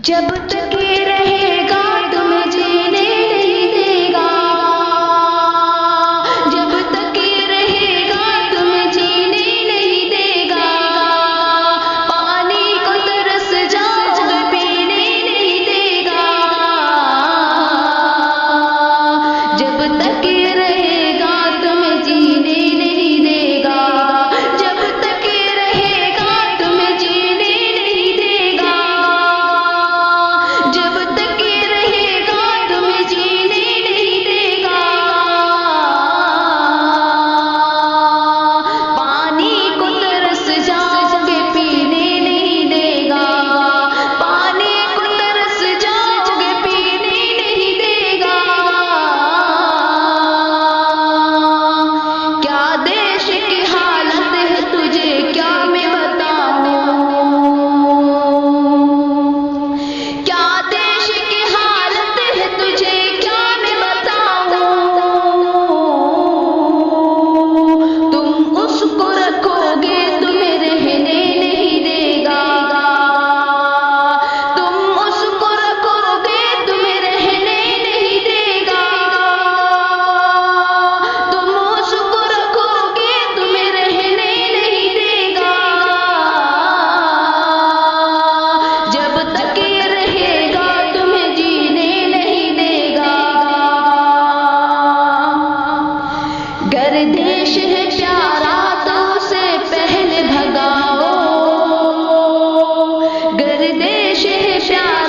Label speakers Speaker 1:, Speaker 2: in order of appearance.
Speaker 1: جب تک یہ رہے گا تمہیں جینے نہیں دے گا، جب تک یہ رہے گا تمہیں جینے نہیں دے گا، پانی کو ترس جاؤ گے پینے نہیں دے گا، جب تک یہ رہے گا تمہیں جینے نہیں دے گا، جب تک یہ رہے گا تمہیں جینے نہیں دے گا، جب تک یہ رہے گا تمہیں جینے نہیں دے گا، پانی کو ترس جاؤ گے پینے نہیں دے گا، پانی کو ترس جاؤ گے پینے نہیں دے گا، کیا دیش کی حالت ہے تجھے کیا میں بتاؤں، کیا دیش کی حالت ہے تجھے کیا میں بتاؤں، تم اس کو رکھو گے تمہیں رہنے نہیں دے گا، تم اس کو رکھو گے تمہیں رہنے نہیں دے گا، تم اس کو رکھو گے تمہیں رہنے نہیں دے گا، جب تک یہ رہے گا تمہیں جینے نہیں دے گا، گردش ہے پیارا تو اسے پہلے بھگاؤ، گردش ہے پیارا